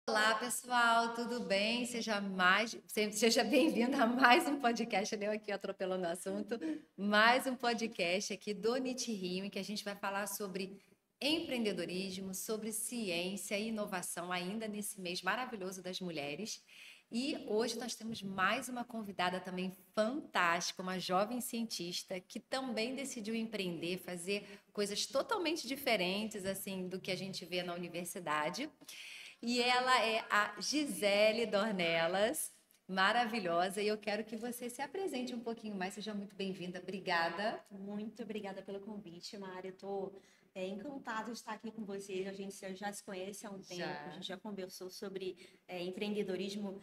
Olá, pessoal, tudo bem? Seja bem-vindo a mais um podcast. Eu aqui atropelando o assunto. Mais um podcast aqui do Rio, em que a gente vai falar sobre empreendedorismo, sobre ciência e inovação, ainda nesse mês maravilhoso das mulheres. E hoje nós temos mais uma convidada também fantástica, uma jovem cientista que também decidiu empreender, fazer coisas totalmente diferentes assim do que a gente vê na universidade. E ela é a Gisele Dornelas, maravilhosa. E eu quero que você se apresente um pouquinho mais. Seja muito bem-vinda. Obrigada. Muito obrigada pelo convite, Mari. Estou encantada de estar aqui com vocês. A gente já se conhece há um tempo, a Já. gente já conversou sobre empreendedorismo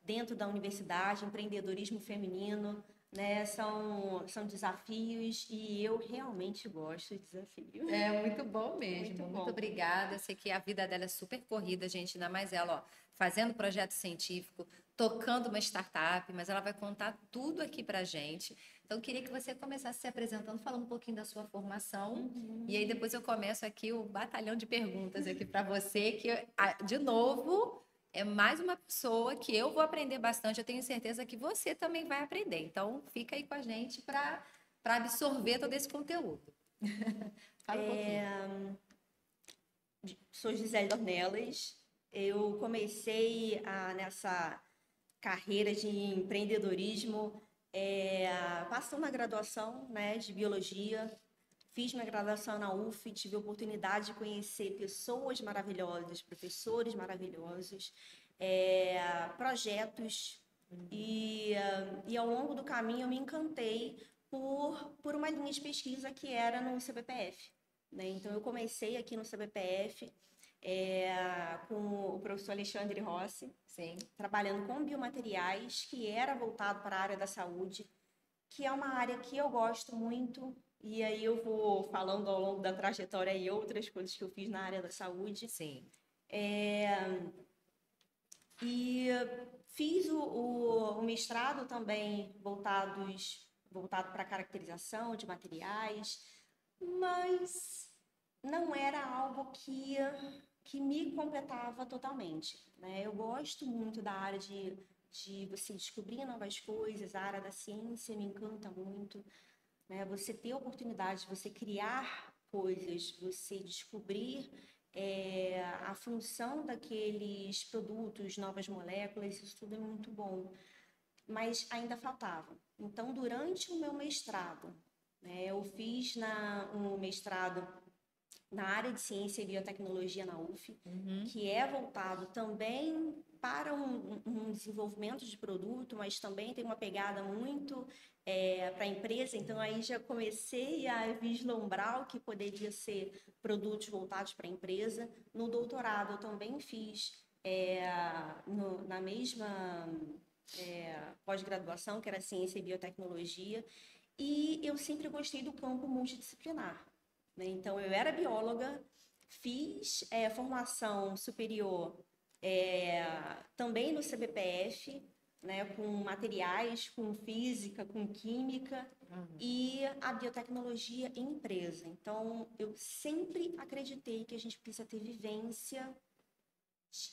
dentro da universidade, empreendedorismo feminino, né? São desafios e eu realmente gosto de desafio. É muito bom Muito mesmo. Muito bom. obrigada. Eu sei que a vida dela é super corrida, gente. Ainda mais ela, ó, fazendo projeto científico, tocando uma startup, mas ela vai contar tudo aqui pra gente. Então, eu queria que você começasse se apresentando, falando um pouquinho da sua formação. E aí depois eu começo aqui o batalhão de perguntas aqui para você, que, de novo, é mais uma pessoa que eu vou aprender bastante. Eu tenho certeza que você também vai aprender. Então, fica aí com a gente para absorver todo esse conteúdo. Fala um pouquinho. Sou Gisele Dornelas. Eu comecei nessa carreira de empreendedorismo, passando na graduação, né, de biologia. Fiz minha graduação na UF, tive a oportunidade de conhecer pessoas maravilhosas, professores maravilhosos, projetos, e ao longo do caminho eu me encantei por uma linha de pesquisa que era no CBPF. Né? Então, eu comecei aqui no CBPF com o professor Alexandre Rossi, Sim. trabalhando com biomateriais, que era voltado para a área da saúde, que é uma área que eu gosto muito, e aí eu vou falando ao longo da trajetória e outras coisas que eu fiz na área da saúde. Sim. E fiz o mestrado também voltado para caracterização de materiais, mas não era algo que me completava totalmente, né? Eu gosto muito da área de você descobrir novas coisas, a área da ciência me encanta muito, né? Você ter a oportunidade de você criar coisas, você descobrir a função daqueles produtos, novas moléculas, isso tudo é muito bom. Mas ainda faltava. Então, durante o meu mestrado, né, eu fiz um mestrado na área de ciência e biotecnologia na UF, que é voltado também para um desenvolvimento de produto, mas também tem uma pegada muito para a empresa. Então, aí já comecei a vislumbrar o que poderia ser produtos voltados para a empresa. No doutorado, eu também fiz na mesma pós-graduação, que era ciência e biotecnologia, e eu sempre gostei do campo multidisciplinar. Né? Então, eu era bióloga, fiz formação superior também no CBPF, né, com materiais, com física, com química e a biotecnologia em empresa. Então, eu sempre acreditei que a gente precisa ter vivência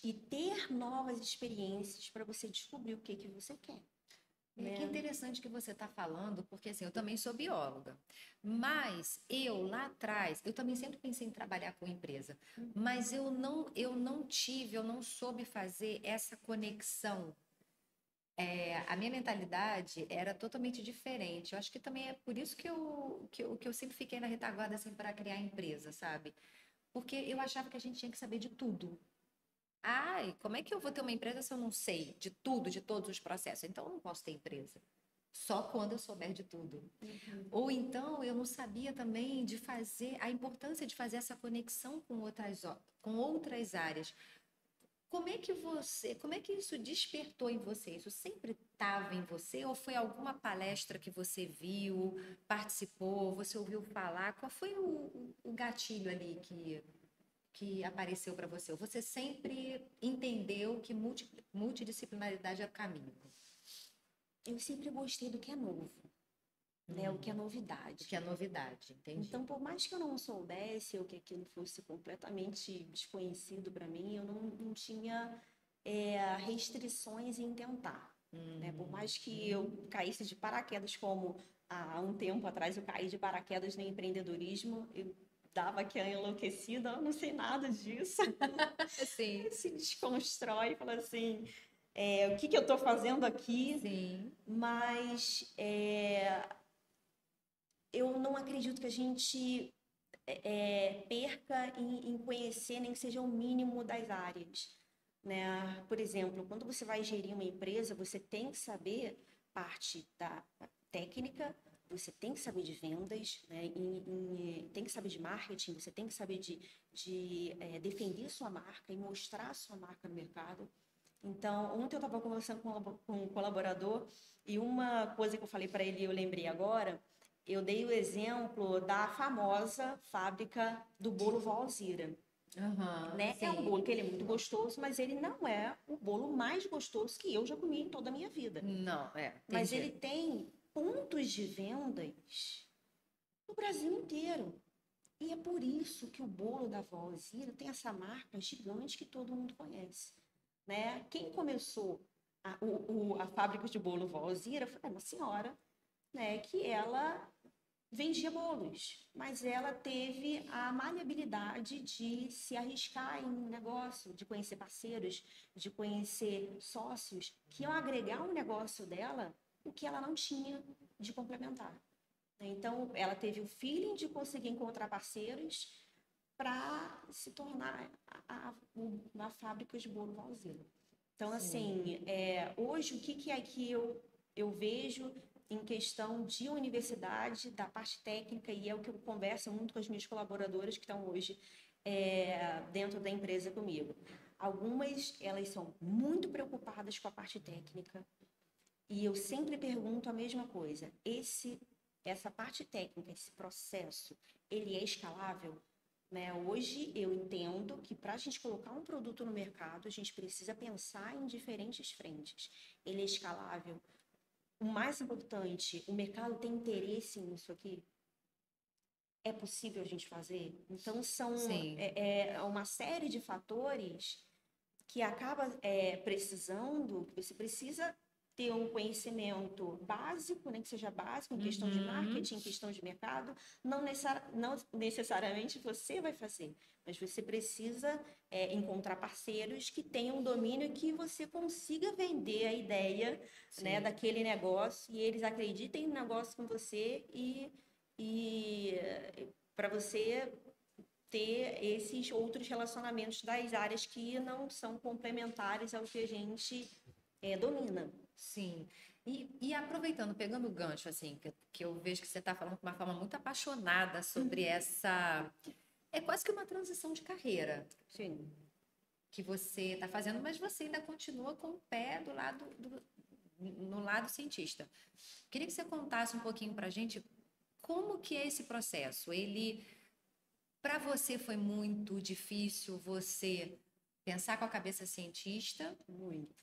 e ter novas experiências para você descobrir o que você quer. É que Né? interessante que você está falando, porque assim, eu também sou bióloga, mas eu lá atrás, eu também sempre pensei em trabalhar com empresa, mas eu não soube fazer essa conexão. A minha mentalidade era totalmente diferente. Eu acho que também é por isso que eu sempre fiquei na retaguarda assim, para criar empresa, sabe? Porque eu achava que a gente tinha que saber de tudo. Ai, como é que eu vou ter uma empresa se eu não sei de tudo, de todos os processos? Então, eu não posso ter empresa. Só quando eu souber de tudo. Ou então, eu não sabia também de fazer a importância de fazer essa conexão com outras áreas. Como é que isso despertou em você? Isso sempre estava em você? Ou foi alguma palestra que você viu, participou, você ouviu falar? Qual foi o gatilho ali que apareceu para você? Ou você sempre entendeu que multidisciplinaridade é o caminho? Eu sempre gostei do que é novo. né? O que é novidade. O que é novidade, entendi. Então, por mais que eu não soubesse ou que aquilo fosse completamente desconhecido para mim, eu não tinha restrições em tentar, né? Por mais que eu caísse de paraquedas, como há um tempo atrás eu caí de paraquedas no empreendedorismo, eu dava aquela enlouquecida, eu não sei nada disso. Sim. Se desconstrói e fala assim, o que eu estou fazendo aqui? Sim. Mas eu não acredito que a gente perca em conhecer nem que seja o mínimo das áreas, né? Por exemplo, quando você vai gerir uma empresa, você tem que saber parte da técnica, você tem que saber de vendas, né? Tem que saber de marketing, você tem que saber de defender sua marca e mostrar sua marca no mercado. Então, ontem eu estava conversando com um colaborador e uma coisa que eu falei para ele, eu lembrei agora, eu dei o exemplo da famosa fábrica do bolo Vó Alzira, né? É um Sim. bolo que ele é muito gostoso, mas ele não é o bolo mais gostoso que eu já comi em toda a minha vida. Não, Mas entendi. ele tem pontos de vendas no Brasil inteiro. E é por isso que o bolo da Vó Alzira tem essa marca gigante que todo mundo conhece, né? Quem começou a fábrica de bolo Vó Alzira foi uma senhora, né? Que ela vendia bolos, mas ela teve a maleabilidade de se arriscar em um negócio, de conhecer parceiros, de conhecer sócios que iam agregar um negócio dela o que ela não tinha de complementar. Então, ela teve o feeling de conseguir encontrar parceiros para se tornar uma fábrica de bolo Valzira. Então, assim, hoje, o que é que eu vejo em questão de universidade, da parte técnica, e é o que eu converso muito com as minhas colaboradoras que estão hoje dentro da empresa comigo. Algumas, elas são muito preocupadas com a parte técnica, e eu sempre pergunto a mesma coisa. Essa parte técnica, esse processo, ele é escalável? Né? Hoje eu entendo que para a gente colocar um produto no mercado, a gente precisa pensar em diferentes frentes. Ele é escalável? O mais importante, o mercado tem interesse nisso aqui? É possível a gente fazer? Então, são uma série de fatores que acaba precisando, que você precisa ter um conhecimento básico, nem que seja básico, em questão de marketing, em questão de mercado. Não necessariamente você vai fazer, mas você precisa encontrar parceiros que tenham domínio e que você consiga vender a ideia, né, daquele negócio e eles acreditem no negócio com você e para você ter esses outros relacionamentos das áreas que não são complementares ao que a gente domina. Sim. E aproveitando, pegando o gancho, assim, que eu vejo que você está falando de uma forma muito apaixonada sobre essa. É quase que uma transição de carreira. Sim. Que você está fazendo, mas você ainda continua com o pé no lado cientista. Queria que você contasse um pouquinho para a gente como que é esse processo. Para você foi muito difícil você pensar com a cabeça cientista? Muito.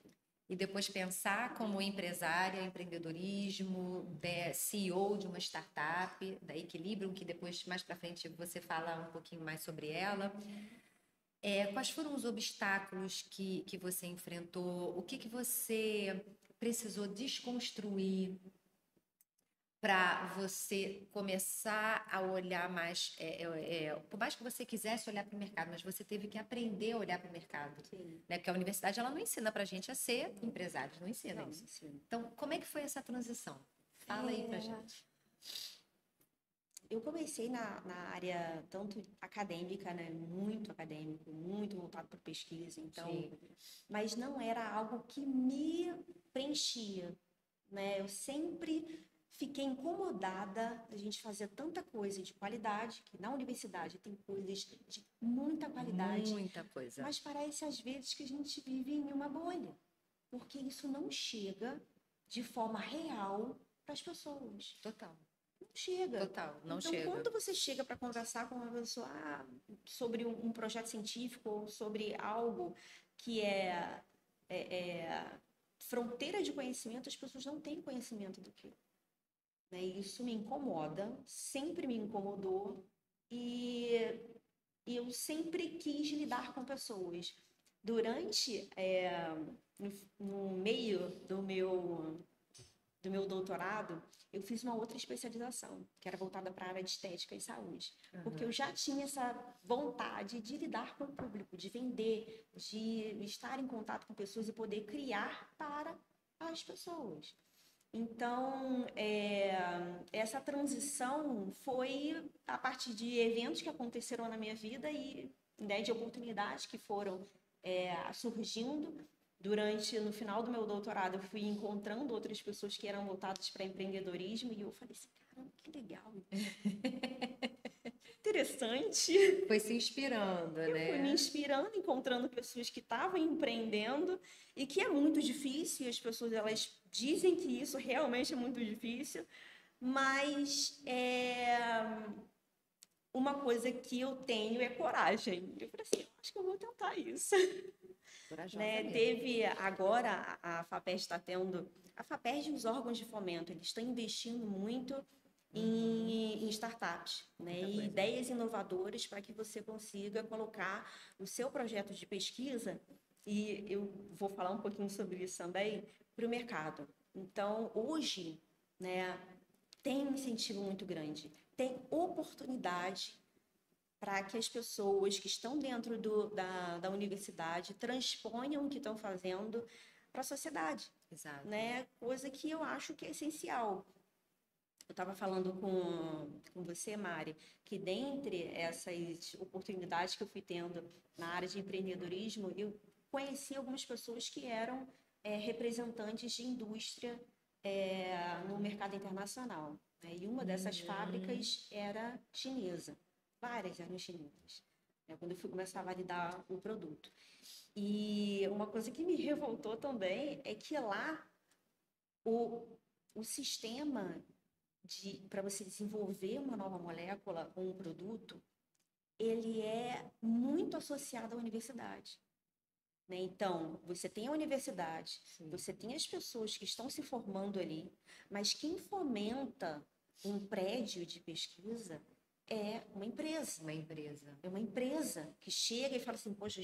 E depois pensar como empresária, empreendedorismo, CEO de uma startup, da Equilibrium, que depois, mais para frente, você fala um pouquinho mais sobre ela. Quais foram os obstáculos que você enfrentou? O que você precisou desconstruir para você começar a olhar mais, por mais que você quisesse olhar para o mercado, mas você teve que aprender a olhar para o mercado, né? Porque a universidade ela não ensina para a gente a ser empresários, não ensina isso. Sim. Então, como é que foi essa transição? Fala aí para a gente. Eu comecei na área tanto acadêmica, né? Muito acadêmico, muito voltado para pesquisa, então, mas não era algo que me preenchia, né? Eu sempre fiquei incomodada da gente fazer tanta coisa de qualidade, que na universidade tem coisas de muita qualidade. Muita coisa. Mas parece às vezes que a gente vive em uma bolha, porque isso não chega de forma real para as pessoas. Total. Não chega. Total, não então, chega. quando você chega para conversar com uma pessoa sobre um projeto científico ou sobre algo que é fronteira de conhecimento, as pessoas não têm conhecimento do que. né? E isso me incomoda, sempre me incomodou e eu sempre quis lidar com pessoas. Durante, no meio do meu doutorado, eu fiz uma outra especialização, que era voltada para a área de estética e saúde. Porque eu já tinha essa vontade de lidar com o público, de vender, de estar em contato com pessoas e poder criar para as pessoas. Então, essa transição foi a partir de eventos que aconteceram na minha vida e, né, de oportunidades que foram surgindo. No final do meu doutorado, eu fui encontrando outras pessoas que eram voltadas para empreendedorismo e eu falei assim, caramba, que legal. Interessante. Foi se inspirando, Eu né? fui me inspirando, encontrando pessoas que estavam empreendendo e que é muito difícil, e as pessoas elas dizem que isso realmente é muito difícil, mas uma coisa que eu tenho é coragem. Eu falei assim, acho que eu vou tentar isso. Corajosa Né? mesmo. Teve agora a FAPESP está tendo, a FAPESP e os órgãos de fomento, eles estão investindo muito em startups, né? E ideias inovadoras para que você consiga colocar o seu projeto de pesquisa, e eu vou falar um pouquinho sobre isso também, para o mercado. Então, hoje, né, tem um incentivo muito grande, tem oportunidade para que as pessoas que estão dentro da universidade transponham o que estão fazendo para a sociedade. Exato. Né? Coisa que eu acho que é essencial. Eu estava falando com você, Mari, que dentre essas oportunidades que eu fui tendo na área de empreendedorismo, eu conheci algumas pessoas que eram representantes de indústria no mercado internacional. Né? E uma dessas fábricas era chinesa. Várias eram chinesas. Né? Quando eu fui começar a validar o produto. E uma coisa que me revoltou também é que lá o sistema para você desenvolver uma nova molécula ou um produto, ele é muito associado à universidade. Né? Então, você tem a universidade, sim, você tem as pessoas que estão se formando ali, mas quem fomenta um prédio de pesquisa é uma empresa. Uma empresa. É uma empresa que chega e fala assim, poxa,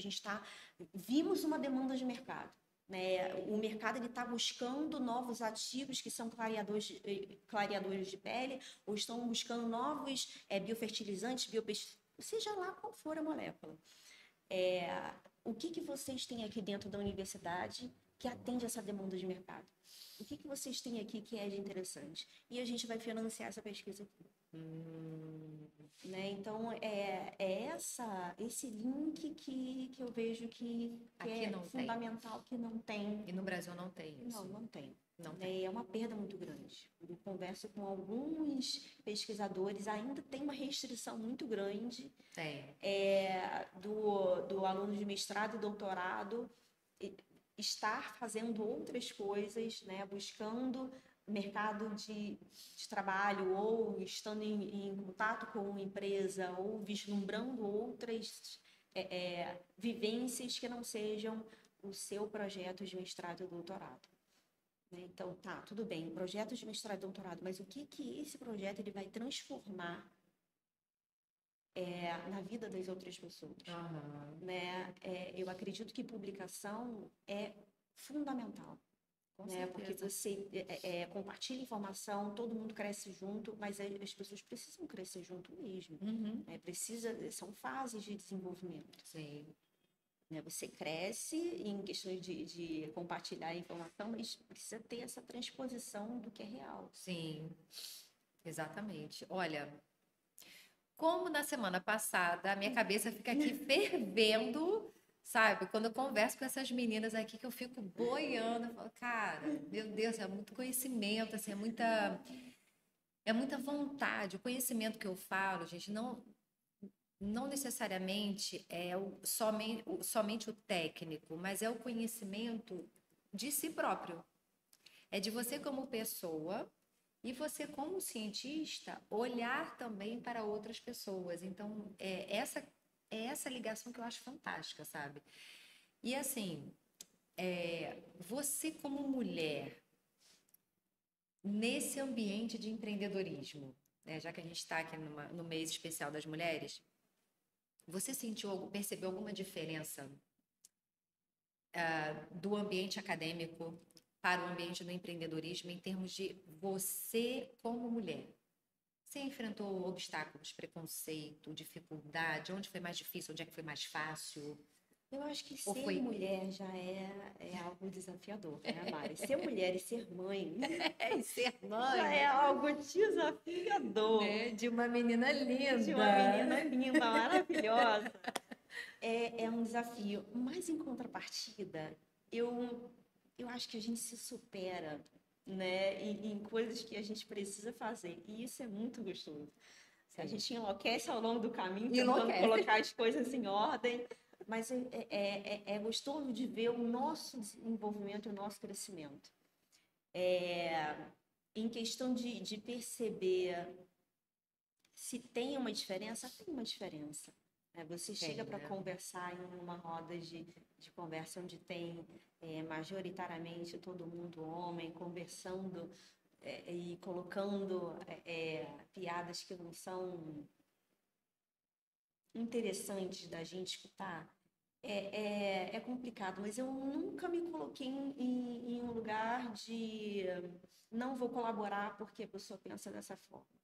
vimos uma demanda de mercado. Né? O mercado está buscando novos ativos que são clareadores de pele, ou estão buscando novos biofertilizantes, seja lá qual for a molécula. O que vocês têm aqui dentro da universidade que atende essa demanda de mercado? O que vocês têm aqui que é de interessante? E a gente vai financiar essa pesquisa aqui. Né? Então, esse link que eu vejo que é fundamental, que não tem. E no Brasil não tem isso? Não tem. Não tem. É uma perda muito grande. Eu converso com alguns pesquisadores, ainda tem uma restrição muito grande do aluno de mestrado e doutorado estar fazendo outras coisas, né? Buscando mercado de trabalho ou estando em contato com uma empresa ou vislumbrando outras vivências que não sejam o seu projeto de mestrado e doutorado. Né? Então, tá, tudo bem, projeto de mestrado e doutorado, mas o que esse projeto ele vai transformar na vida das outras pessoas? Né? Eu acredito que publicação é fundamental. Né? Porque você compartilha informação, todo mundo cresce junto, mas as pessoas precisam crescer junto mesmo. São fases de desenvolvimento. Sim. Né? Você cresce em questões de compartilhar a informação, mas precisa ter essa transposição do que é real. Sim, exatamente. Olha, como na semana passada, a minha cabeça fica aqui fervendo. Sabe, quando eu converso com essas meninas aqui, que eu fico boiando, eu falo, cara, meu Deus, é muito conhecimento, assim, é muita vontade. O conhecimento que eu falo, gente, não necessariamente é somente o técnico, mas é o conhecimento de si próprio. É de você como pessoa e você como cientista olhar também para outras pessoas. Então, é essa ligação que eu acho fantástica, sabe? E assim, você como mulher, nesse ambiente de empreendedorismo, né, já que a gente está aqui no mês especial das mulheres, você percebeu alguma diferença do ambiente acadêmico para o ambiente do empreendedorismo em termos de você como mulher? Você enfrentou obstáculos, preconceito, dificuldade? Onde foi mais difícil? Onde é que foi mais fácil? Eu acho que Ou ser foi... mulher já é algo desafiador, né, Mari? Ser mulher e ser mãe E ser mãe, já é né? algo desafiador. De uma menina De uma menina linda. linda, maravilhosa. É um desafio. Mas, em contrapartida, eu acho que a gente se supera, né, em coisas que a gente precisa fazer. E isso é muito gostoso. A Sim. gente enlouquece ao longo do caminho, tentando Enlouquece. colocar as coisas em ordem, mas é gostoso de ver o nosso desenvolvimento e o nosso crescimento. Em questão de perceber se tem uma diferença, tem uma diferença. Você chega para Né? conversar em uma roda de conversa onde tem majoritariamente todo mundo homem, conversando e colocando piadas que não são interessantes da gente escutar. É complicado, mas eu nunca me coloquei em um lugar de não vou colaborar porque a pessoa pensa dessa forma.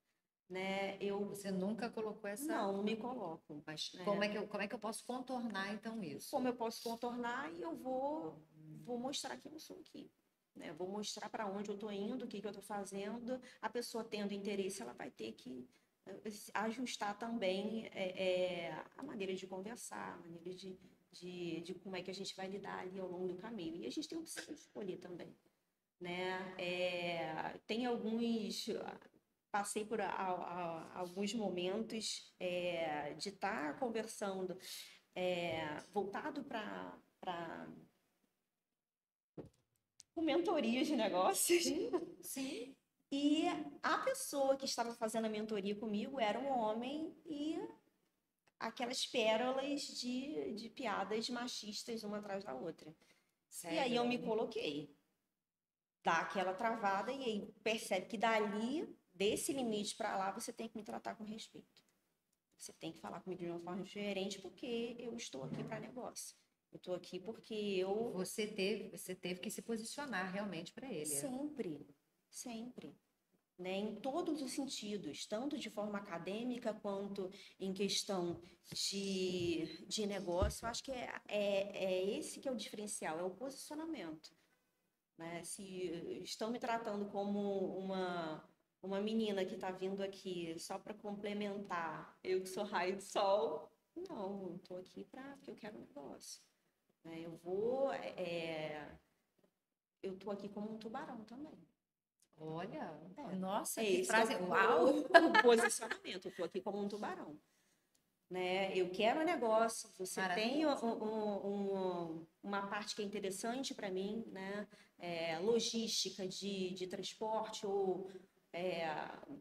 Né? Você nunca colocou essa... Não me coloco. Mas Né? como é que eu posso contornar, então, isso? Como eu posso contornar e eu vou mostrar quem eu sou aqui. Né? Vou mostrar para onde eu estou indo, o que eu estou fazendo. A pessoa tendo interesse, ela vai ter que ajustar também a maneira de conversar, a maneira de como é que a gente vai lidar ali ao longo do caminho. E a gente tem opção de escolher também. Né? Tem alguns... Passei por alguns momentos de estar conversando voltado para mentoria de negócios. Sim, sim. E a pessoa que estava fazendo a mentoria comigo era um homem e aquelas pérolas de piadas machistas uma atrás da outra. Sério? E aí eu me coloquei, dá aquela travada e aí percebe que dali, desse limite para lá, você tem que me tratar com respeito. Você tem que falar comigo de uma forma diferente porque eu estou aqui para negócio. Eu estou aqui porque eu... Você teve que se posicionar realmente para ele. Sempre, sempre. Né, em todos os sentidos, tanto de forma acadêmica quanto em questão de negócio. Eu acho que é esse que é o diferencial, é o posicionamento. Né? Se estão me tratando como uma menina que está vindo aqui só para complementar, eu que sou raio de sol, não, eu estou aqui porque eu quero um negócio. Né? Eu estou aqui como um tubarão também. Olha, nossa, que Esse frase, uau! o posicionamento, eu estou aqui como um tubarão. Né? Eu quero um negócio, você tem uma parte que é interessante para mim, né? Logística de transporte ou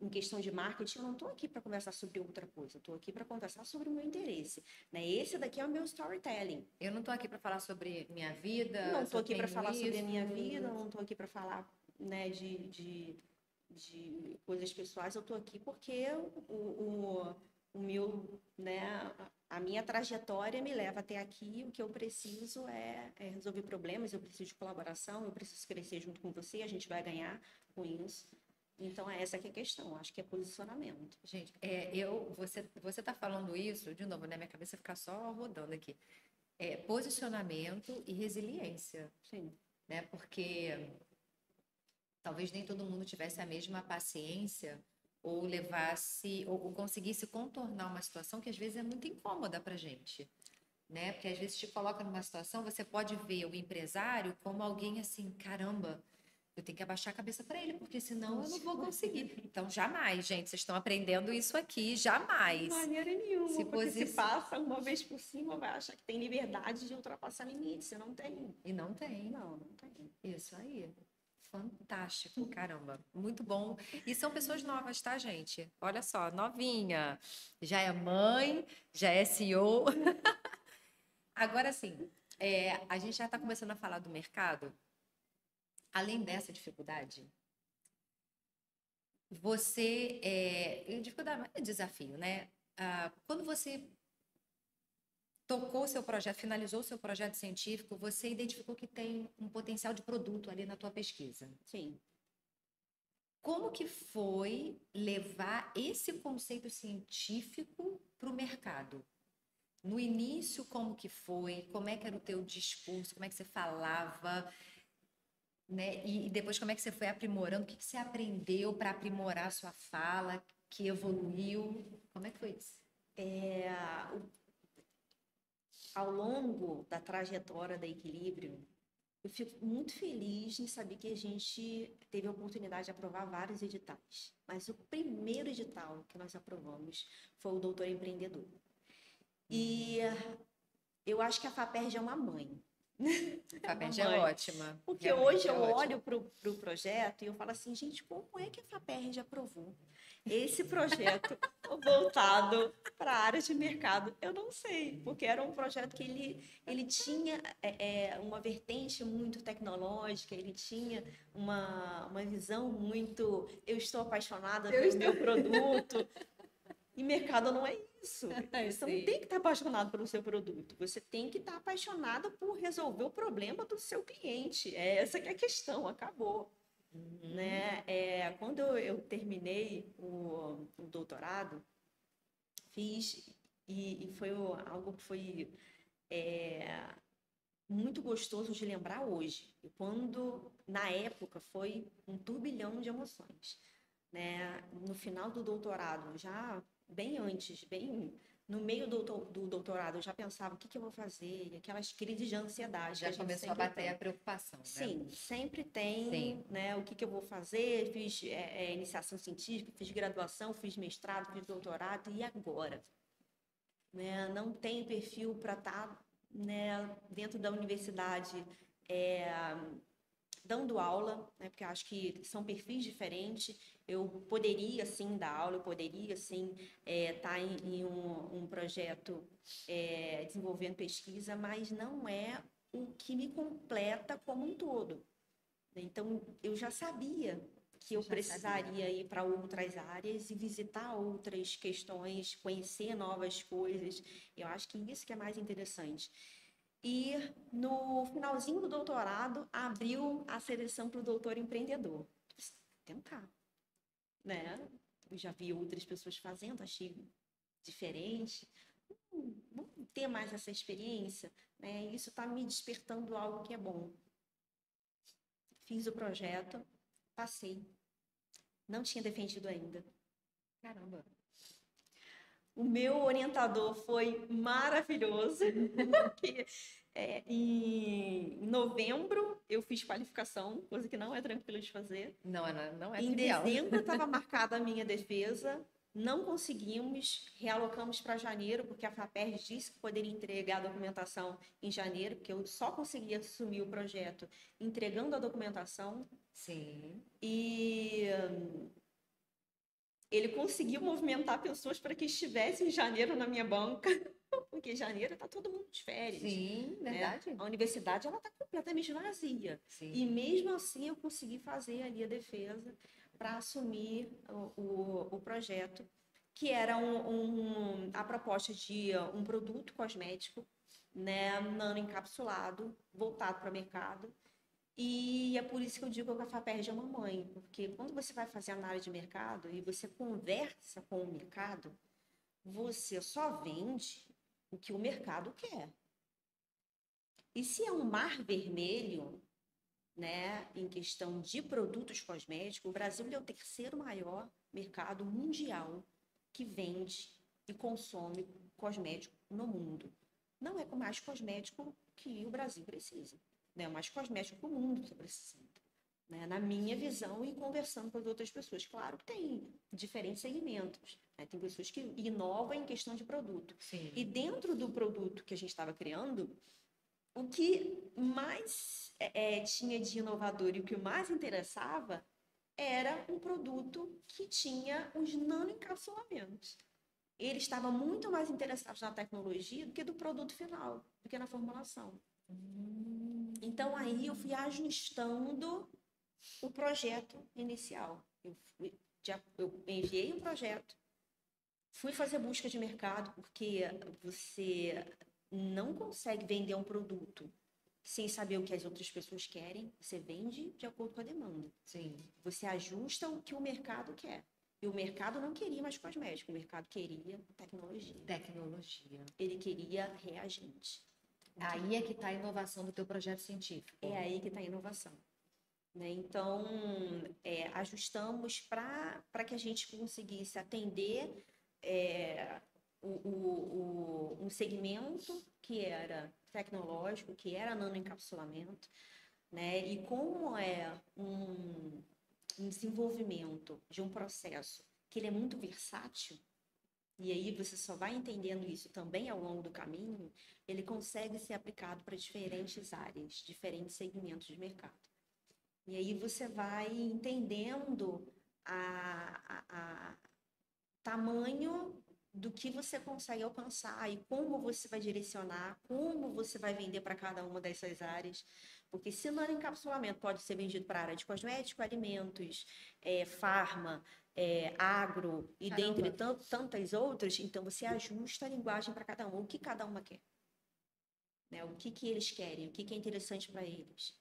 em questão de marketing, eu não estou aqui para conversar sobre outra coisa, eu estou aqui para conversar sobre o meu interesse. Né? Esse daqui é o meu storytelling. Eu não estou aqui para falar sobre minha vida, não estou aqui para falar isso. sobre a minha vida, não estou aqui para falar, né, de coisas pessoais, eu estou aqui porque o meu, né, a minha trajetória me leva até aqui, o que eu preciso é resolver problemas, eu preciso de colaboração, eu preciso crescer junto com você, a gente vai ganhar com isso. Então, essa que é a questão, acho que é posicionamento. Gente, você está falando isso, de novo, né? Minha cabeça fica só rodando aqui. Posicionamento e resiliência. Sim. Né? Porque talvez nem todo mundo tivesse a mesma paciência ou levasse, ou conseguisse contornar uma situação que às vezes é muito incômoda para a gente. Né? Porque às vezes te coloca numa situação, você pode ver o empresário como alguém assim, caramba, eu tenho que abaixar a cabeça para ele, porque senão eu não vou conseguir. Então, jamais, gente, vocês estão aprendendo isso aqui, jamais. De maneira nenhuma, porque se passa uma vez por cima, vai achar que tem liberdade de ultrapassar limites, você não tem. E não tem. Não tem. Isso aí. Fantástico, caramba, muito bom. E são pessoas novas, tá, gente? Olha só, novinha, já é mãe, já é CEO. Agora sim, a gente já está começando a falar do mercado. Além dessa dificuldade, eu digo que é desafio, né? Quando você tocou o seu projeto, finalizou o seu projeto científico, você identificou que tem um potencial de produto ali na tua pesquisa. Sim. Como que foi levar esse conceito científico para o mercado? No início, como que foi? Como é que era o teu discurso? Como é que você falava? Né? E depois, como é que você foi aprimorando? O que que você aprendeu para aprimorar a sua fala, que evoluiu? Como é que foi isso? Ao longo da trajetória da Equilíbrio, eu fico muito feliz em saber que a gente teve a oportunidade de aprovar vários editais. Mas o primeiro edital que nós aprovamos foi o Doutor Empreendedor. E eu acho que a FAPERJ é uma mãe. A FAPERJ é ótima. Porque Realmente hoje é eu ótima. olho para o projeto e eu falo assim, gente, como é que a FAPERJ aprovou esse projeto voltado para a área de mercado? Eu não sei, porque era um projeto que ele tinha uma vertente muito tecnológica, ele tinha uma visão muito, eu estou apaixonada pelo meu produto, e mercado não é isso. Você não tem que estar apaixonado pelo seu produto. Você tem que estar apaixonado por resolver o problema do seu cliente. Essa que é a questão, acabou. Né? Quando eu terminei o doutorado, fiz, e foi algo que foi muito gostoso de lembrar hoje. E quando, na época, foi um turbilhão de emoções. Né? No final do doutorado, já bem antes, bem no meio do doutorado, eu já pensava o que eu vou fazer, e aquelas crises de ansiedade. Já começou a bater a preocupação, né? Sim, sempre tem, Sim. né? O que eu vou fazer? Fiz iniciação científica, fiz graduação, fiz mestrado, fiz doutorado, e agora? Né? Não tenho perfil para estar, né, dentro da universidade dando aula, né, porque eu acho que são perfis diferentes. Eu poderia, sim, dar aula, eu poderia, sim, estar em um projeto desenvolvendo pesquisa, mas não é o que me completa como um todo. Então, eu já sabia que eu precisaria ir para outras áreas e visitar outras questões, conhecer novas coisas. Eu acho que isso que é mais interessante. E no finalzinho do doutorado, abriu a seleção para o doutor empreendedor. Tentar, né? Eu já vi outras pessoas fazendo, achei diferente. Vamos ter mais essa experiência, né? Isso está me despertando algo que é bom. Fiz o projeto, passei. Não tinha defendido ainda. Caramba. O meu orientador foi maravilhoso. Porque, em novembro eu fiz qualificação, coisa que não é tranquilo de fazer. Não é Em trivial. dezembro estava marcada a minha defesa, não conseguimos, realocamos para janeiro, porque a FAPERJ disse que poderia entregar a documentação em janeiro, porque eu só conseguia assumir o projeto entregando a documentação. Sim. E ele conseguiu movimentar pessoas para que estivessem em janeiro na minha banca, porque em janeiro está todo mundo de férias. Sim, verdade. Né? A universidade está completamente vazia. Sim. E mesmo assim eu consegui fazer ali a defesa para assumir o projeto, que era a proposta de um produto cosmético, né, nanoencapsulado, voltado para o mercado. E é por isso que eu digo que a FAPERJ é uma mãe, porque quando você vai fazer análise de mercado e você conversa com o mercado, você só vende o que o mercado quer. E se é um mar vermelho, né, em questão de produtos cosméticos, o Brasil é o terceiro maior mercado mundial que vende e consome cosmético no mundo. Não é com mais cosmético que o Brasil precisa. É mais cosmético que o mundo está precisando. Né? Na minha visão e conversando com as outras pessoas. Claro que tem diferentes segmentos. Né? Tem pessoas que inovam em questão de produto. Sim. E dentro do produto que a gente estava criando, o que mais tinha de inovador e o que mais interessava era um produto que tinha os nanoencapsulamentos. Ele estava muito mais interessado na tecnologia do que do produto final, do que na formulação. Então, aí eu fui ajustando o projeto inicial. Eu Eu enviei um projeto, fui fazer busca de mercado, porque você não consegue vender um produto sem saber o que as outras pessoas querem. Você vende de acordo com a demanda. Sim. Você ajusta o que o mercado quer. E o mercado não queria mais cosmético, o mercado queria tecnologia. Tecnologia. Ele queria reagente. Aí é que está a inovação do teu projeto científico. É aí que está a inovação. Né? Então, ajustamos para que a gente conseguisse atender um segmento que era tecnológico, que era nanoencapsulamento, né? E como é um desenvolvimento de um processo que ele é muito versátil, e aí você só vai entendendo isso também ao longo do caminho, ele consegue ser aplicado para diferentes áreas, diferentes segmentos de mercado. E aí você vai entendendo a tamanho do que você consegue alcançar e como você vai direcionar, como você vai vender para cada uma dessas áreas. Porque se o encapsulamento pode ser vendido para a área de cosmético, alimentos, farma, agro e dentre tantas outras, então você ajusta a linguagem para cada uma, o que cada uma quer. Né? O que eles querem, o que é interessante para eles.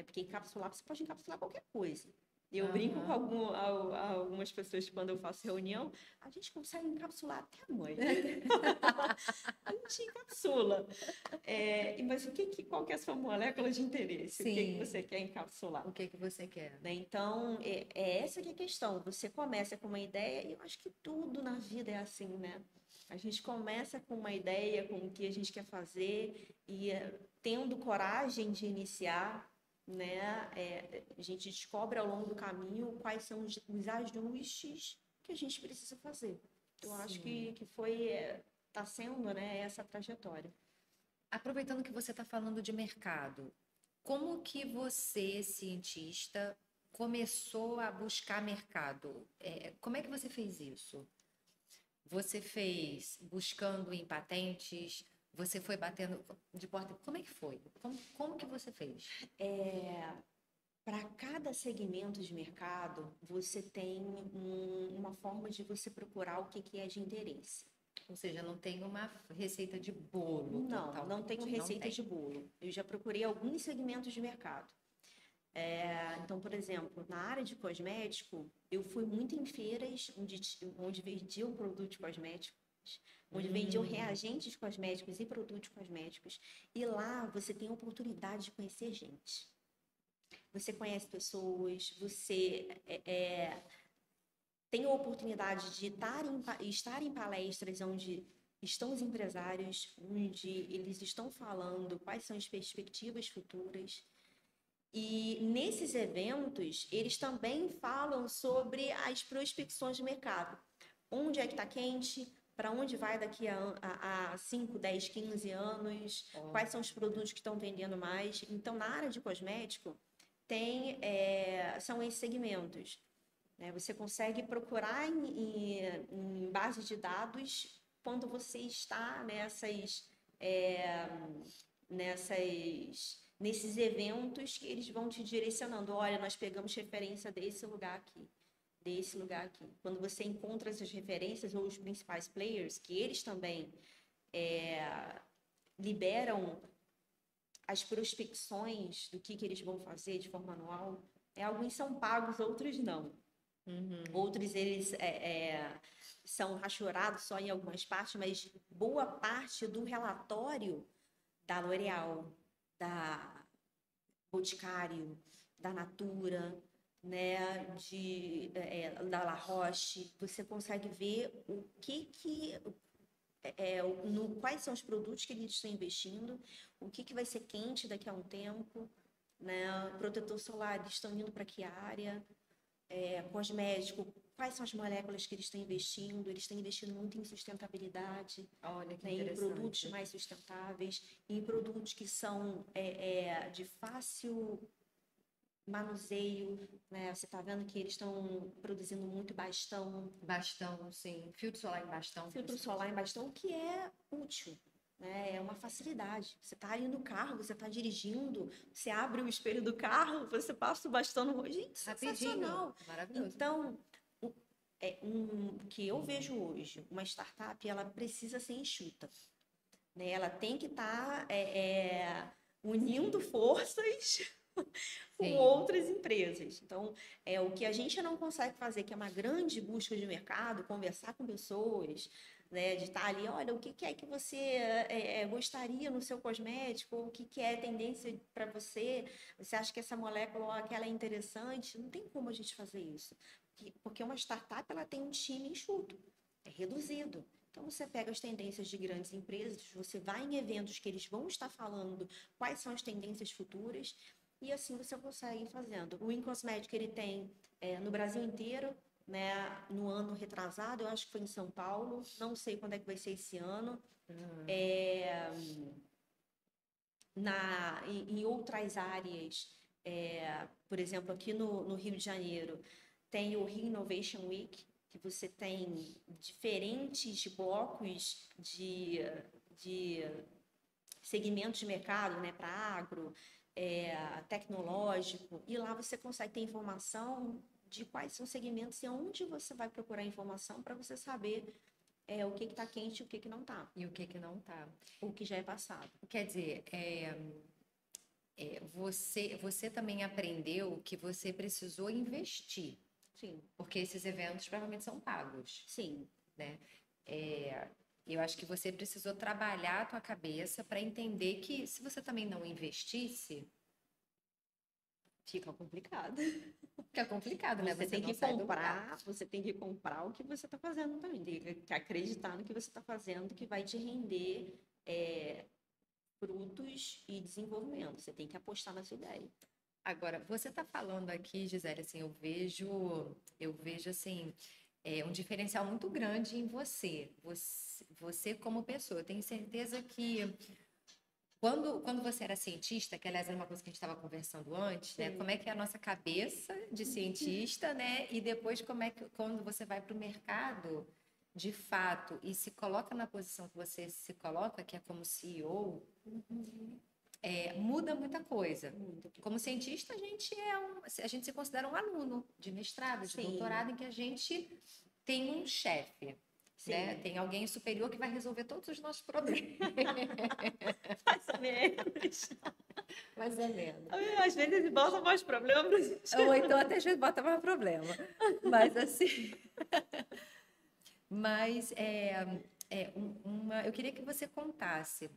Porque encapsular, você pode encapsular qualquer coisa. Eu brinco com algumas pessoas quando eu faço reunião, a gente consegue encapsular até a mãe. A gente encapsula. Mas qual que é a sua molécula de interesse? Sim. O que você quer encapsular? O que você quer? Né? Então, essa que é a questão. Você começa com uma ideia, e eu acho que tudo na vida é assim, né? A gente começa com uma ideia, com o que a gente quer fazer, e tendo coragem de iniciar, né? A gente descobre ao longo do caminho quais são os ajustes que a gente precisa fazer. Eu acho que está sendo, né, essa trajetória. Aproveitando que você está falando de mercado, como que você, cientista, começou a buscar mercado? Como é que você fez isso? Você fez buscando em patentes? Você foi batendo de porta? Como é que foi? Como que você fez? Para cada segmento de mercado, você tem uma forma de você procurar o que é de interesse. Ou seja, não tem uma receita de bolo. Não tenho receita de bolo. Eu já procurei alguns segmentos de mercado. Então, por exemplo, na área de cosmético, eu fui muito em feiras onde vendiam produtos cosméticos, onde vendiam reagentes cosméticos e produtos cosméticos. E lá você tem a oportunidade de conhecer gente. Você conhece pessoas, você tem a oportunidade de estar em palestras onde estão os empresários, onde eles estão falando quais são as perspectivas futuras. E nesses eventos, eles também falam sobre as prospecções de mercado. Onde é que está quente? Para onde vai daqui a 5, 10, 15 anos? Quais são os produtos que estão vendendo mais? Então, na área de cosmético, são esses segmentos. Né? Você consegue procurar em base de dados quando você está nesses eventos que eles vão te direcionando. Olha, nós pegamos referência desse lugar aqui, desse lugar aqui. Quando você encontra essas referências ou os principais players, que eles também liberam as prospecções do que eles vão fazer de forma anual, alguns são pagos, outros não. Outros, eles são rachurados só em algumas partes, mas boa parte do relatório da L'Oréal, da Boticário, da Natura, né, da La Roche, você consegue ver quais são os produtos que eles estão investindo, o que vai ser quente daqui a um tempo, né, protetor solar, eles estão indo para que área, cosmético, quais são as moléculas que eles estão investindo muito em sustentabilidade. Olha, que né, em produtos mais sustentáveis, em produtos que são de fácil manuseio, né? Você está vendo que eles estão produzindo muito bastão. Bastão, sim. Filtro solar em bastão. Filtro solar em bastão, que é útil. Né? É uma facilidade. Você está ali no carro, você está dirigindo, você abre o espelho do carro, você passa o bastão no rosto. Gente, sensacional. Maravilhoso. Então, que eu vejo hoje, uma startup, ela precisa ser enxuta, né? Ela tem que estar unindo forças com Sim. outras empresas. Então, o que a gente não consegue fazer, que é uma grande busca de mercado, conversar com pessoas, né, de estar ali, olha, o que que é que você gostaria no seu cosmético, o que que é tendência para você, você acha que essa molécula ou aquela é interessante? Não tem como a gente fazer isso. Porque uma startup, ela tem um time enxuto, é reduzido. Então, você pega as tendências de grandes empresas, você vai em eventos que eles vão estar falando quais são as tendências futuras, e assim você consegue ir fazendo. O InCosmético, ele tem no Brasil inteiro, né? No ano retrasado, eu acho que foi em São Paulo, não sei quando é que vai ser esse ano. É, em outras áreas, por exemplo, aqui no Rio de Janeiro, tem o Rio Innovation Week, que você tem diferentes blocos de segmentos de mercado, né, para agro, tecnológico, e lá você consegue ter informação de quais são os segmentos e onde você vai procurar informação para você saber o que está quente e o que não está. E o que não tá. O que já é passado. Quer dizer, você também aprendeu que você precisou investir, Sim, porque esses eventos provavelmente são pagos, sim. né? Eu acho que você precisou trabalhar a tua cabeça para entender que se você também não investisse, Fica complicado. fica complicado, né? Você Você tem não que sai do lugar. comprar, você tem que comprar o que você está fazendo também. Tem que acreditar no que você está fazendo, que vai te render frutos e desenvolvimento. Você tem que apostar na sua ideia. Agora, você está falando aqui, Gisele, assim, eu vejo assim, um diferencial muito grande em você como pessoa. Eu tenho certeza que quando você era cientista, que aliás era uma coisa que a gente estava conversando antes, né? Sim. Como é que é a nossa cabeça de cientista, né? E depois como é que quando você vai para o mercado, de fato, e se coloca na posição que você se coloca, que é como CEO, muda muita coisa. Muito. Como cientista, a gente se considera um aluno de mestrado, de Sim, doutorado, em que a gente tem um chefe, né? sim. Tem alguém superior que vai resolver todos os nossos problemas. Mais ou menos. Mais ou menos. Às vezes ele bota mais problemas. Ou então até a gente bota mais problema. Mas assim. Mas eu queria que você contasse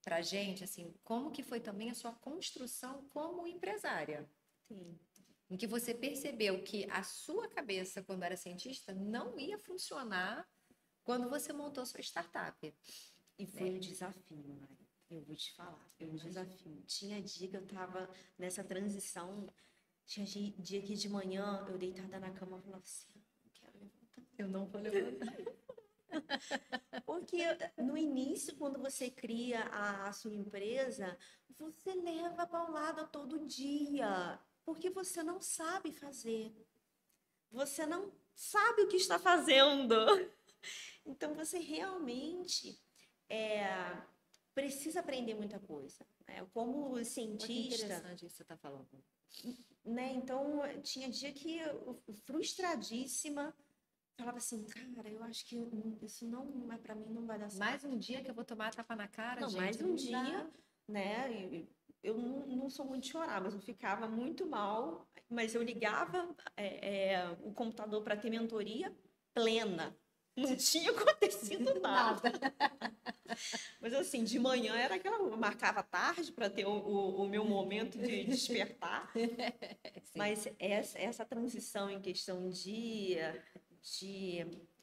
pra gente assim, como que foi também a sua construção como empresária. Sim. Em que você percebeu que a sua cabeça, quando era cientista, não ia funcionar quando você montou sua startup. E foi um desafio, Mari. Eu vou te falar, foi um desafio. Tinha dia que eu tava nessa transição, tinha dia que de manhã eu deitada na cama e falava assim, não quero levantar. Eu não vou levantar. Porque no início, quando você cria a sua empresa, você leva paulada todo dia, porque você não sabe fazer. Você não sabe o que está fazendo. Então, você realmente precisa aprender muita coisa. Né? Como Que cientista, interessante isso que você está falando. né? Então, tinha dia que eu, frustradíssima, falava assim, cara, eu acho que isso não é para mim, não vai dar certo. Mais um dia que eu vou tomar tapa na cara, Não, gente. mais um não dia, dá. né? Eu não sou muito de chorar, mas eu ficava muito mal. Mas eu ligava o computador para ter mentoria plena. Não tinha acontecido nada. Nada. Mas assim, de manhã era aquela. Eu marcava tarde para ter o meu momento de despertar. Sim. Mas essa transição em questão de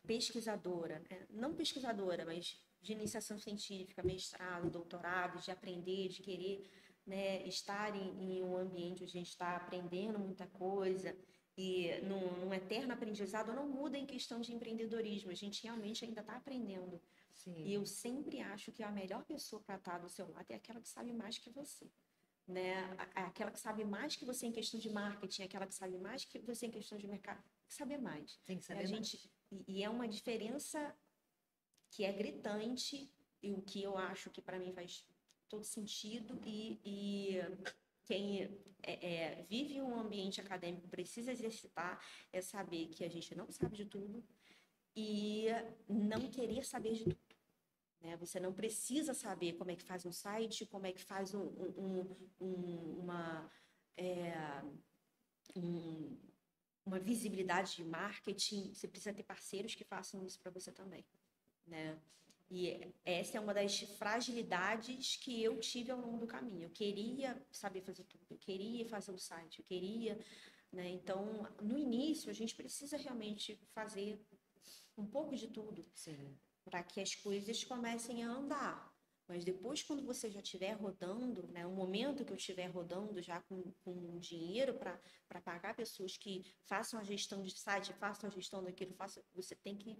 pesquisadora, né? Não pesquisadora, mas de iniciação científica, mestrado, doutorado, de aprender, de querer, né, estar em um ambiente onde a gente está aprendendo muita coisa e num eterno aprendizado, não muda em questão de empreendedorismo, a gente realmente ainda está aprendendo. Sim. E eu sempre acho que a melhor pessoa para estar do seu lado é aquela que sabe mais que você. Né? Aquela que sabe mais que você em questão de marketing, aquela que sabe mais que você em questão de mercado, tem que saber mais. Tem que saber a gente, e é uma diferença que é gritante e o que eu acho que para mim faz todo sentido e quem vive um ambiente acadêmico, precisa exercitar, é saber que a gente não sabe de tudo e não querer saber de tudo. Né? Você não precisa saber como é que faz um site, como é que faz uma visibilidade de marketing. Você precisa ter parceiros que façam isso para você também. Né? E essa é uma das fragilidades que eu tive ao longo do caminho. Eu queria saber fazer tudo, eu queria fazer um site, eu queria... Né? Então, no início, a gente precisa realmente fazer um pouco de tudo para que as coisas comecem a andar. Mas depois, quando você já estiver rodando, né, o momento que eu estiver rodando já com dinheiro para pagar pessoas que façam a gestão de site, façam a gestão daquilo, você tem que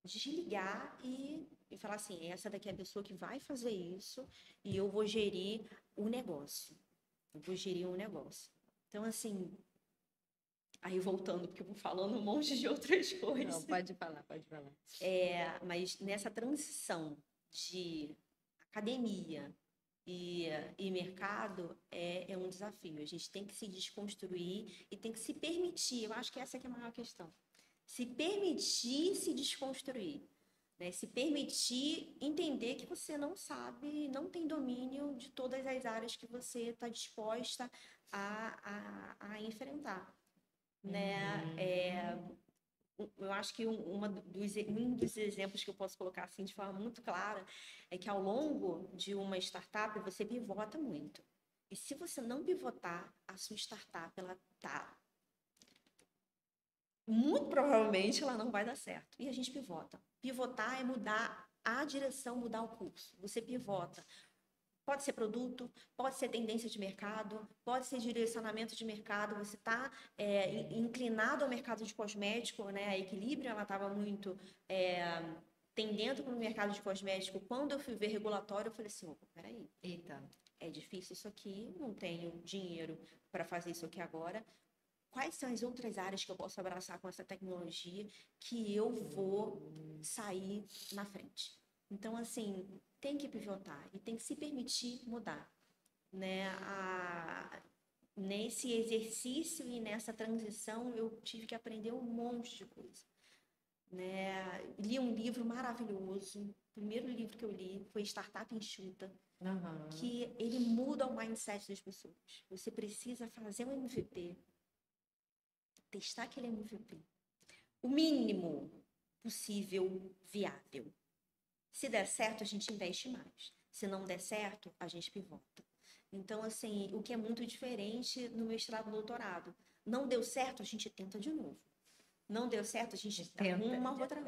desligar e falar assim, essa daqui é a pessoa que vai fazer isso e eu vou gerir o negócio. Eu vou gerir um negócio. Então, assim, aí voltando, porque eu vou falando um monte de outras coisas. Não, pode falar, pode falar. Mas nessa transição de academia e mercado é um desafio. A gente tem que se desconstruir e tem que se permitir. Eu acho que essa que é a maior questão. Se permitir se desconstruir. Né? Se permitir entender que você não sabe, não tem domínio de todas as áreas que você está disposta a enfrentar. Né? Eu acho que um dos exemplos que eu posso colocar assim de forma muito clara é que ao longo de uma startup você pivota muito. E se você não pivotar, a sua startup ela tá muito provavelmente ela não vai dar certo. E a gente pivota. Pivotar é mudar a direção, mudar o curso. Você pivota. Pode ser produto, pode ser tendência de mercado, pode ser direcionamento de mercado. Você está inclinado ao mercado de cosmético, né? A Equilíbrio, ela estava muito tendendo para o mercado de cosmético. Quando eu fui ver regulatório, eu falei assim, opa, peraí. Eita. É difícil isso aqui, não tenho dinheiro para fazer isso aqui agora. Quais são as outras áreas que eu posso abraçar com essa tecnologia que eu vou sair na frente? Então, assim, tem que pivotar e tem que se permitir mudar. Né? Nesse exercício e nessa transição, eu tive que aprender um monte de coisa. Né? Li um livro maravilhoso. O primeiro livro que eu li foi Startup Enxuta, que ele muda o mindset das pessoas. Você precisa fazer um MVP, testar aquele MVP. O mínimo possível viável. Se der certo, a gente investe mais. Se não der certo, a gente pivota. Então, assim, o que é muito diferente no mestrado e doutorado. Não deu certo, a gente tenta de novo. Não deu certo, a gente arruma uma outra.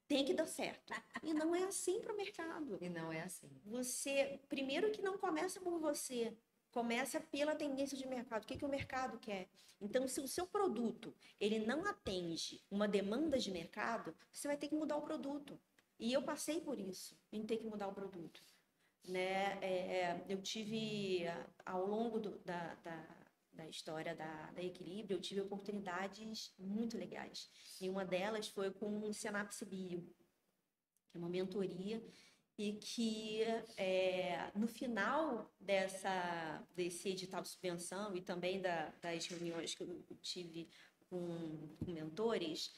Tem que dar certo. E não é assim para o mercado. E não é assim. Você, primeiro que não começa por você, começa pela tendência de mercado. O que o mercado quer? Então, se o seu produto ele não atende uma demanda de mercado, você vai ter que mudar o produto. E eu passei por isso, em ter que mudar o produto. Né? Eu tive, ao longo da história da Equilíbrio, eu tive oportunidades muito legais. E uma delas foi com o Synapse Bio, que é uma mentoria, e que no final desse edital de subvenção e também das reuniões que eu tive com mentores,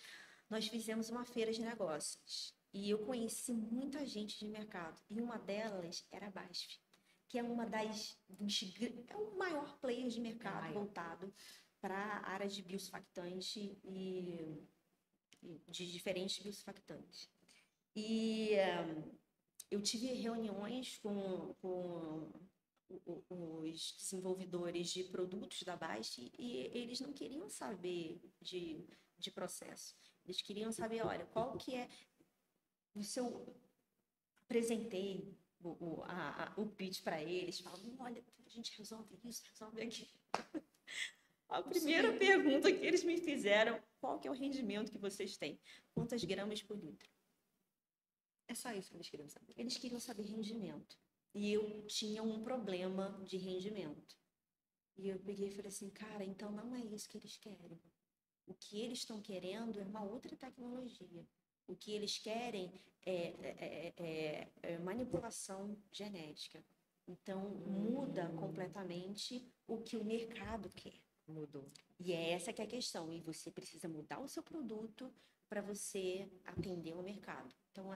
nós fizemos uma feira de negócios. E eu conheci muita gente de mercado. E uma delas era a BASF, que é é o maior player de mercado voltado para a área de biosurfactante e de diferentes biosurfactantes. E eu tive reuniões com os desenvolvedores de produtos da BASF e eles não queriam saber de processo. Eles queriam saber, olha, qual que é o seu... Apresentei o pitch para eles, falando, olha, a gente resolve isso, resolve aquilo. A primeira pergunta que eles me fizeram, qual que é o rendimento que vocês têm? Quantas gramas por litro? É só isso que eles queriam saber. Eles queriam saber rendimento. E eu tinha um problema de rendimento. E eu peguei e falei assim, cara, então não é isso que eles querem. O que eles estão querendo é uma outra tecnologia. O que eles querem é manipulação genética. Então, muda completamente o que o mercado quer. Mudou. E é essa que é a questão. E você precisa mudar o seu produto para você atender o mercado. Então,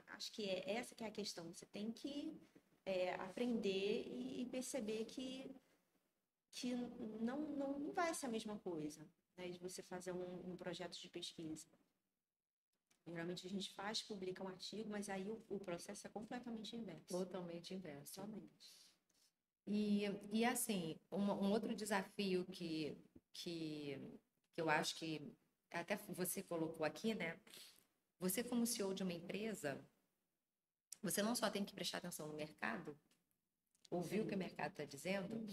acho que essa que é a questão. Você tem que aprender e perceber que não vai ser a mesma coisa, né, de você fazer um projeto de pesquisa. Geralmente a gente faz, publica um artigo, mas aí o processo é completamente inverso. Totalmente inverso. Somente. E assim, um outro desafio que eu acho que até você colocou aqui, né? Você, como CEO de uma empresa, você não só tem que prestar atenção no mercado, ouvir o que o mercado está dizendo,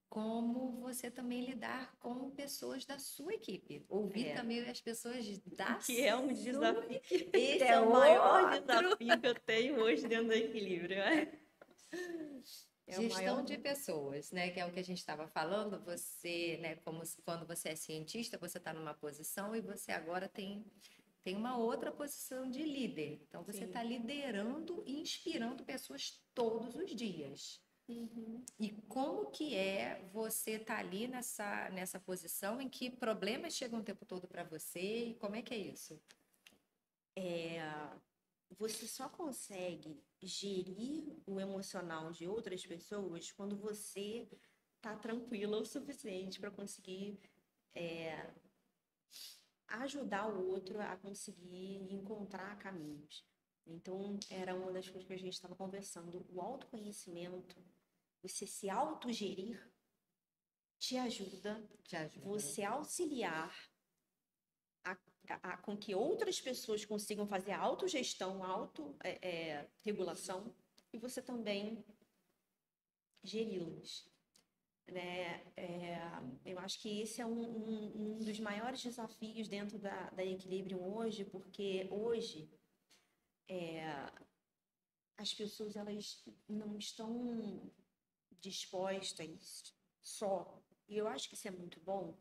como você também lidar com pessoas da sua equipe. Ouvir também as pessoas da Que é um desafio. equipe. Esse é o maior desafio que eu tenho hoje dentro do equilíbrio. Gestão de pessoas, né? Que é o que a gente estava falando. Você, né? Quando você é cientista, você está numa posição e você agora tem uma outra posição de líder. Então, você está liderando e inspirando pessoas todos os dias. E como que é você estar ali nessa posição em que problemas chegam o tempo todo para você? E como é que é isso? Você só consegue gerir o emocional de outras pessoas quando você está tranquila o suficiente para conseguir ajudar o outro a conseguir encontrar caminhos. Então, era uma das coisas que a gente estava conversando. O autoconhecimento, você se autogerir, te ajuda, você auxiliar com que outras pessoas consigam fazer a autogestão, autorregulação, e você também geri-las. Né? Eu acho que esse é um dos maiores desafios dentro da Equilibrium hoje, porque hoje as pessoas elas não estão dispostas só, e eu acho que isso é muito bom,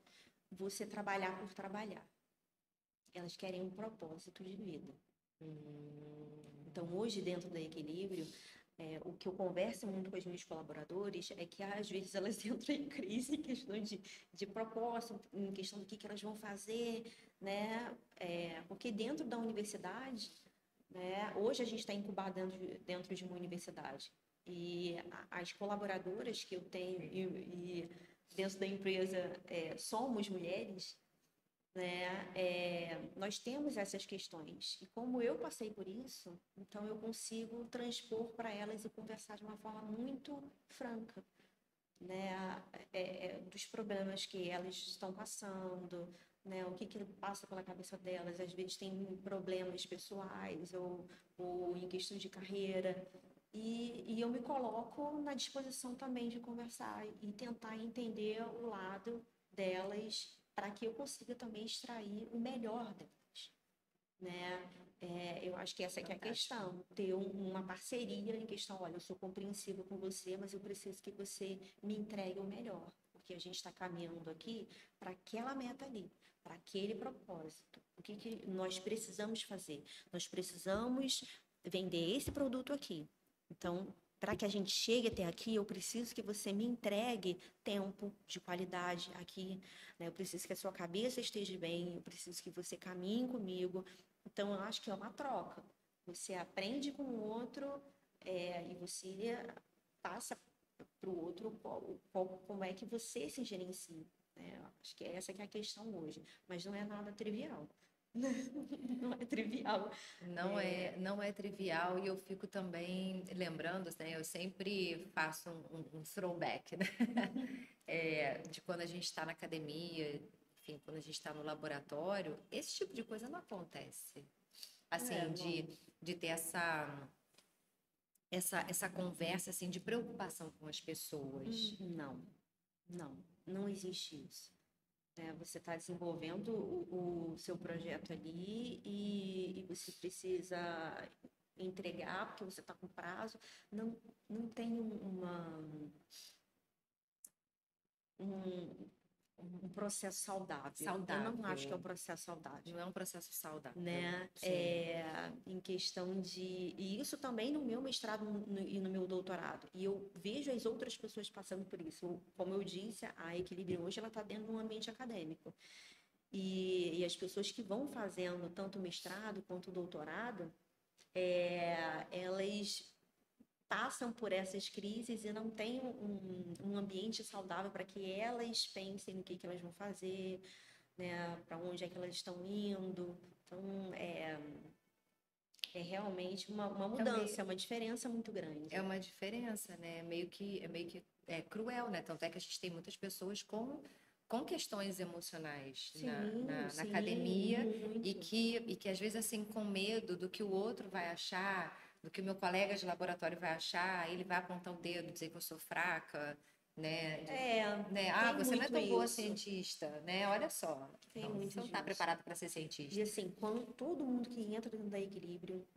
você trabalhar por trabalhar. Elas querem um propósito de vida. Então, hoje, dentro da Equilíbrio, o que eu converso muito com os meus colaboradores é que, às vezes, elas entram em crise em questão de propósito, em questão do que elas vão fazer, né? Porque dentro da universidade, né, hoje a gente está incubado dentro de uma universidade. E as colaboradoras que eu tenho e dentro da empresa somos mulheres, né? Nós temos essas questões. E como eu passei por isso, então eu consigo transpor para elas e conversar de uma forma muito franca, né? Dos problemas que elas estão passando, né? O que passa pela cabeça delas. Às vezes tem problemas pessoais ou em questão de carreira. E eu me coloco na disposição também de conversar e tentar entender o lado delas para que eu consiga também extrair o melhor delas, né? Eu acho que essa aqui é a questão, ter uma parceria em questão, olha, eu sou compreensiva com você, mas eu preciso que você me entregue o melhor, porque a gente está caminhando aqui para aquela meta ali, para aquele propósito. O que nós precisamos fazer? Nós precisamos vender esse produto aqui. Então, para que a gente chegue até aqui, eu preciso que você me entregue tempo de qualidade aqui, né? Eu preciso que a sua cabeça esteja bem, eu preciso que você caminhe comigo. Então, eu acho que é uma troca. Você aprende com o outro e você passa para o outro como é que você se gerencia, né? Acho que essa que é a questão hoje, mas não é nada trivial. Não é trivial. Não é trivial e eu fico também lembrando, né, eu sempre faço um throwback, né? De quando a gente está na academia, enfim, quando a gente está no laboratório, esse tipo de coisa não acontece. Assim, de ter essa conversa assim, de preocupação com as pessoas. Não existe isso. Você está desenvolvendo o seu projeto ali e você precisa entregar porque você está com prazo. Não tem um processo saudável. Saudável. Eu não acho que é um processo saudável. Não é um processo saudável. Né? Em questão de... E isso também no meu mestrado e no meu doutorado. E eu vejo as outras pessoas passando por isso. Como eu disse, a Equilíbrio hoje ela está dentro de um ambiente acadêmico. E as pessoas que vão fazendo tanto o mestrado quanto o doutorado, elas passam por essas crises e não têm um ambiente saudável para que elas pensem no que elas vão fazer, né? Para onde é que elas estão indo. Então, é realmente uma mudança, uma diferença muito grande. É uma diferença, né? É meio que cruel, né? Tanto é que a gente tem muitas pessoas com questões emocionais na academia e que às vezes assim com medo do que o outro vai achar, do que o meu colega de laboratório vai achar, ele vai apontar o dedo, dizer que eu sou fraca, né? Ah, você não é tão boa cientista, né? Olha só, então, você não está preparado para ser cientista. E assim, quando todo mundo que entra dentro da Equilíbrio,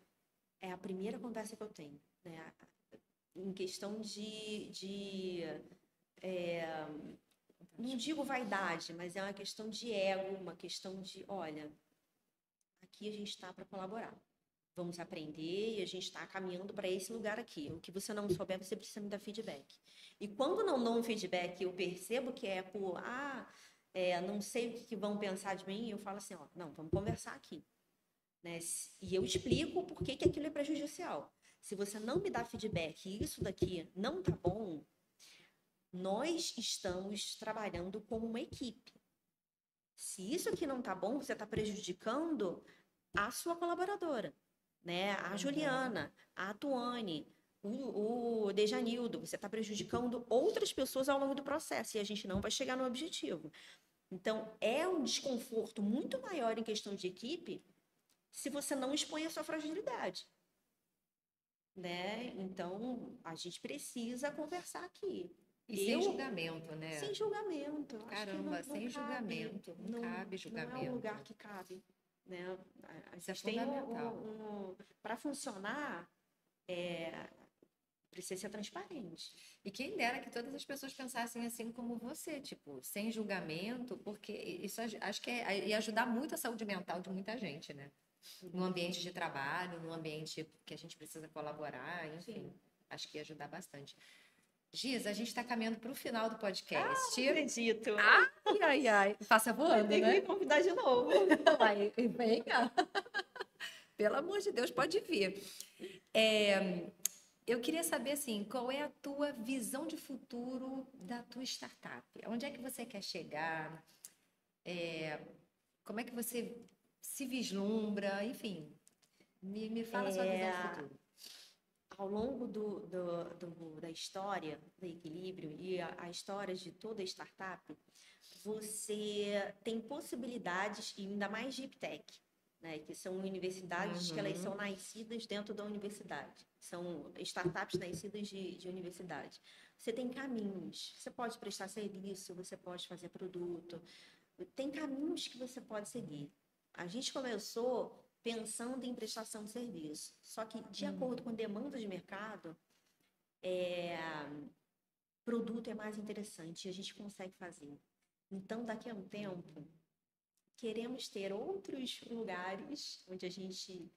é a primeira conversa que eu tenho, né? Em questão não digo vaidade, mas é uma questão de ego, uma questão de, olha, aqui a gente está para colaborar. Vamos aprender e a gente está caminhando para esse lugar aqui. O que você não souber, você precisa me dar feedback. E quando não dão um feedback, eu percebo que é por, não sei o que vão pensar de mim, eu falo assim, ó, não, vamos conversar aqui. Né? E eu explico por que aquilo é prejudicial. Se você não me dá feedback e isso daqui não tá bom, nós estamos trabalhando como uma equipe. Se isso aqui não tá bom, você está prejudicando a sua colaboradora, né? A Juliana, a Tuane, o Dejanildo. Você está prejudicando outras pessoas ao longo do processo e a gente não vai chegar no objetivo. Então, é um desconforto muito maior em questão de equipe se você não expõe a sua fragilidade, né? Então, a gente precisa conversar aqui. E sem julgamento, né? Sem julgamento. Caramba, sem julgamento. Não cabe julgamento. Não é um lugar que cabe, né? Isso é fundamental. Para funcionar, precisa ser transparente. E quem dera que todas as pessoas pensassem assim como você, tipo, sem julgamento, porque isso acho que ia ajudar muito a saúde mental de muita gente, né? No ambiente de trabalho, no ambiente que a gente precisa colaborar, enfim. Sim. Acho que ia ajudar bastante. Giz, a gente está caminhando para o final do podcast. Não acredito. Ai. Passa voando, né? Tem que me convidar de novo. Vai, venha. Pelo amor de Deus, pode vir. Eu queria saber, assim, qual é a tua visão de futuro da tua startup? Onde é que você quer chegar? Como é que você se vislumbra? Enfim, me fala a sua visão de futuro. Ao longo da história do Equilíbrio e a história de toda startup, você tem possibilidades, e ainda mais Deep Tech, né, que são universidades que elas são nascidas dentro da universidade. São startups nascidas de universidade. Você tem caminhos. Você pode prestar serviço, você pode fazer produto. Tem caminhos que você pode seguir. A gente começou pensando em prestação de serviço. Só que, de acordo com demandas de mercado, produto é mais interessante e a gente consegue fazer. Então, daqui a um tempo, queremos ter outros lugares onde a gente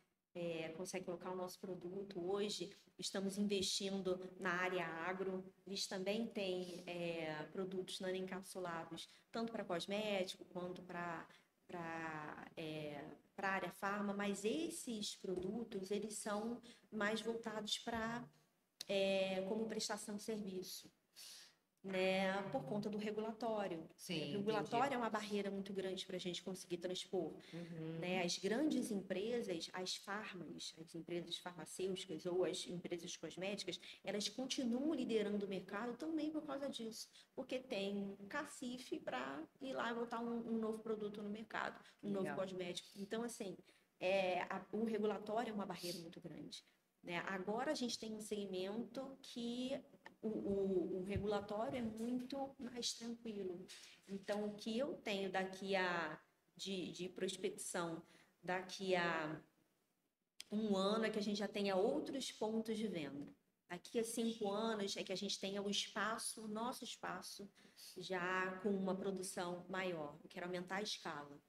consegue colocar o nosso produto. Hoje, estamos investindo na área agro. Eles também têm produtos nanoencapsulados, tanto para cosmético quanto para a área farma, mas esses produtos, eles são mais voltados para como prestação de serviço, né? Por conta do regulatório. Sim, o regulatório entendi. É uma barreira muito grande para a gente conseguir transpor. Né? As grandes empresas, as farmas, as empresas farmacêuticas ou as empresas cosméticas, elas continuam liderando o mercado também por causa disso, porque tem cacife para ir lá e botar um novo produto no mercado, novo cosmético. Então, assim, o regulatório é uma barreira muito grande. Né? Agora a gente tem um segmento que o regulatório é muito mais tranquilo. Então, o que eu tenho de prospecção daqui a um ano é que a gente já tenha outros pontos de venda. daqui a 5 anos é que a gente tenha o espaço, o nosso espaço, já com uma produção maior. Eu quero aumentar a escala.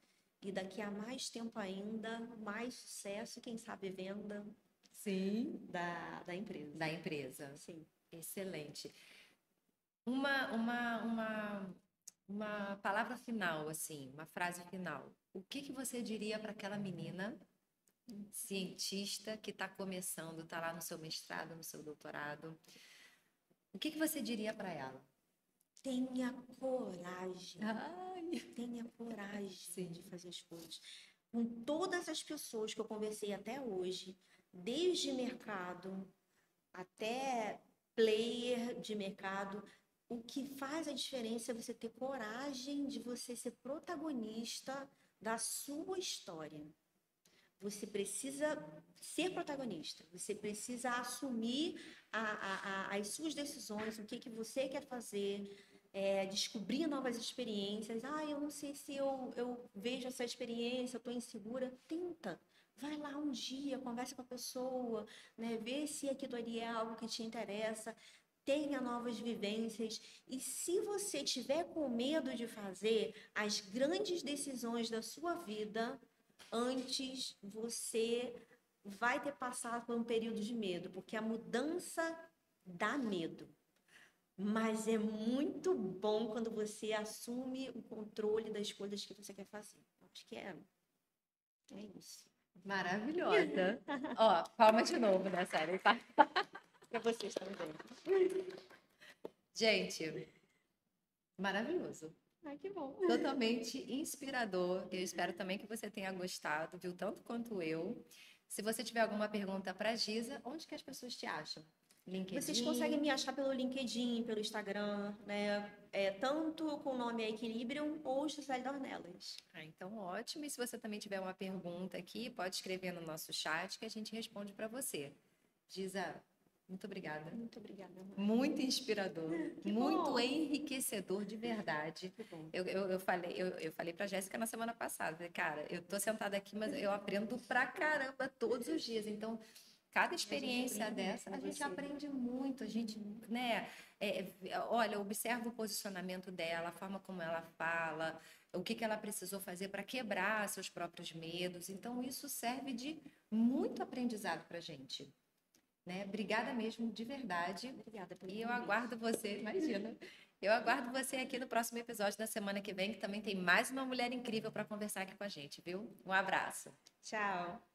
E daqui a mais tempo ainda, mais sucesso, quem sabe venda Sim. da empresa. Da empresa. Sim. Excelente. Uma palavra final, assim, uma frase final. O que que você diria para aquela menina cientista que está começando, está lá no seu mestrado, no seu doutorado? O que que você diria para ela? Tenha coragem. Ai, Tenha coragem sim. de fazer as coisas. Com todas as pessoas que eu conversei até hoje, desde mercado até player de mercado, o que faz a diferença é você ter coragem de você ser protagonista da sua história. Você precisa ser protagonista, você precisa assumir as suas decisões, o que você quer fazer, descobrir novas experiências. Ah, eu não sei se eu vejo essa experiência, eu estou insegura. Tenta. Vai lá um dia, conversa com a pessoa, né? Vê se aquilo ali é algo que te interessa, tenha novas vivências. E se você tiver com medo de fazer as grandes decisões da sua vida, antes você vai ter passado por um período de medo, porque a mudança dá medo. Mas é muito bom quando você assume o controle das coisas que você quer fazer. Acho que é isso. Maravilhosa. Ó, palma de novo, né, série, tá? Para vocês também. Gente, maravilhoso. Ai, que bom. Totalmente inspirador. Eu espero também que você tenha gostado, viu? Tanto quanto eu. Se você tiver alguma pergunta para Giza, onde que as pessoas te acham? LinkedIn? Vocês conseguem me achar pelo LinkedIn, pelo Instagram, né? Tanto com o nome Equilibrium ou Gisele Dornelas. Ah, então ótimo. E se você também tiver uma pergunta aqui, pode escrever no nosso chat que a gente responde para você. Giza, muito obrigada. Muito obrigada, Mari. Muito inspirador, Que muito bom. enriquecedor de verdade. Que bom. Eu falei para Jéssica na semana passada, falei, cara, eu tô sentada aqui, mas eu aprendo pra caramba todos os dias. Então, cada experiência aprende dessa, com a gente você. aprende muito. A gente, né? Olha, observa o posicionamento dela, a forma como ela fala, o que que ela precisou fazer para quebrar seus próprios medos. Então, isso serve de muito aprendizado para a gente. Né? Obrigada mesmo, de verdade. Obrigada pelo E eu convite. aguardo você, imagina. Eu aguardo você aqui no próximo episódio da semana que vem, que também tem mais uma mulher incrível para conversar aqui com a gente, viu? Um abraço. Tchau.